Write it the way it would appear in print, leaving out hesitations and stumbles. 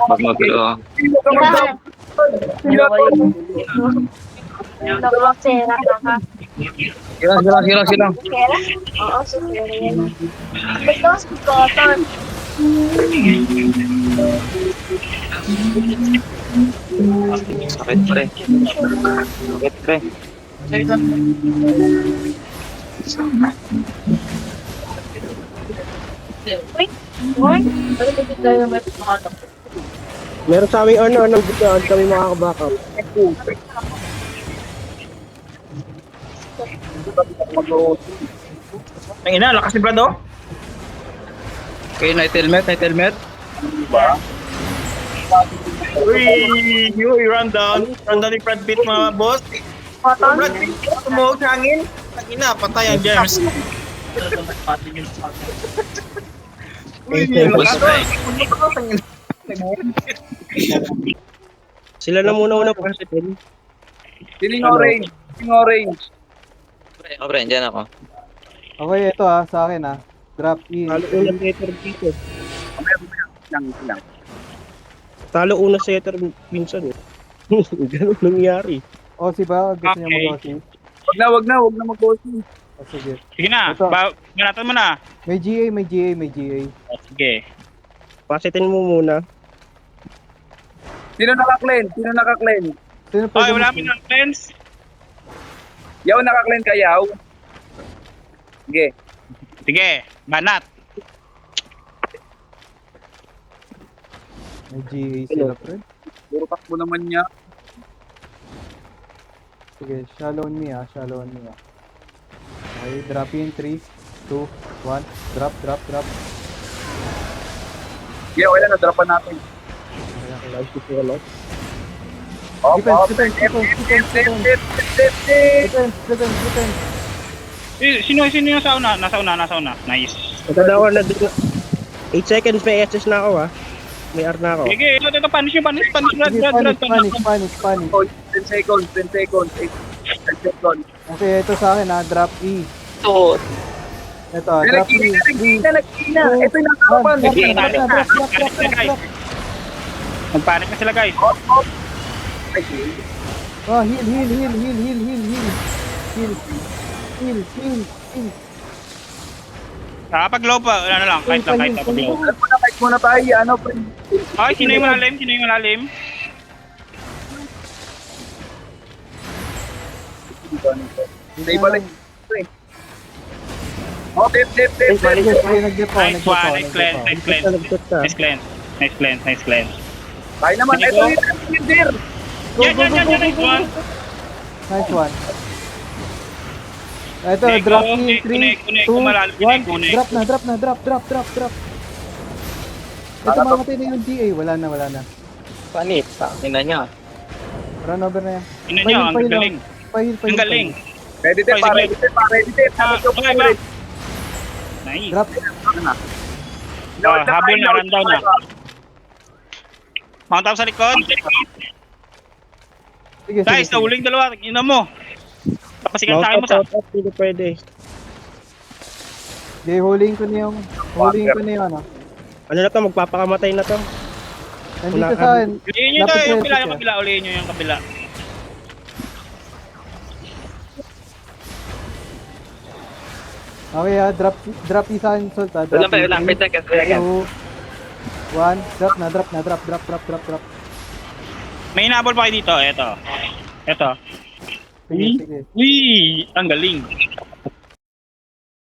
Wag mag-ilo. Dalawang sera ka ka. Silang. Sera? Oo, si Sera yan. Ito, si Cotton. Sakit pre. Sakit pre. Uy, boy. Ano ba ito tayo may pakatok? Meron sa aming ano, bigyan kami makaka-backup. Ang ina, lakas ni Brad, oh. Okay, night helmet. Uy, run down. Run down ni Brad Pitt, mga boss. Cotton? Brad Pitt, tumuhog sa hangin. Ang ina, patay ang germs. Uy, Boss, lakas. Sila na muna positin. Siling orange. Pre, dyan ako. Okay, ito sa akin Drop E. Talo unang setter dito. Lang. Talo unang setter minsan eh. Ganun nangyari. Osi ba? Gusto niya Okay. mag-Osi? Wag na mag-bossing. Sige. Sige na, Ito. banatan mo na. May GA. Sige. Pasitin mo muna. Sino naka-clean? Sino Ay, pwede wala mag- mo ng cleanse. Yaw naka-clean ka, Yaw. Sige. Sige, banat. May GA sila, friend. Puro takbo naman niya. Sige, shallow on me. Okay, drop in 3, 2, 1. Drop. Yeah, wala na, dropan natin. Live ko sila. Defense. Sino yung sa una? Nasa una. Nice. Matadawa na dito. 8 seconds may SS na ako May R na ako. Sige, ito, punish, Brad. Sige, panic. 10 seconds. 10 seconds. Okay, ito sa akin drop E. So, Ito, drop E. nagkina. Ito yung nakapan. Drop. Magpanik na sila, guys. Oh, heal. Pag low pa, ano lang, kahit pag low. Fight muna tayo, ano, pre. Okay, sino yung malalim? Stay balik. Oh, dip. Nag-dip po. Nice one, nice cleanse. Tayo naman. Ito yung leader. Yan, nice one. Nice one. Ito, Kunik, drop kunik, in 3, kunik, 2, malalim, 1. kunik. Drop na. Ito, mamatay na yung GA. Wala na. Panit. Tingnan niya. Run over na yan. Ina nyo, ang galing. Pahil. Ang galing. Ready, Okay, sige. ready, Okay ba? Nice. Drop. Habol na, rundown na. Mount up sa likod. Sige. Guys, nahuling dalawa. Ina mo. Kapasikan sa akin mo sa. Hindi pwede. Hindi, huling ko na yung Ano na to, magpapakamatay na to. Nandito Wala sa akin. Ulihin nyo Lapit to, yung na kabila. Ulihin nyo yung kabila. Okay drop isa yung salt Drop Wala, wait seconds. 2, 1, drop. May inabol pa kayo dito. Ito. Sige. Uy, ang galing.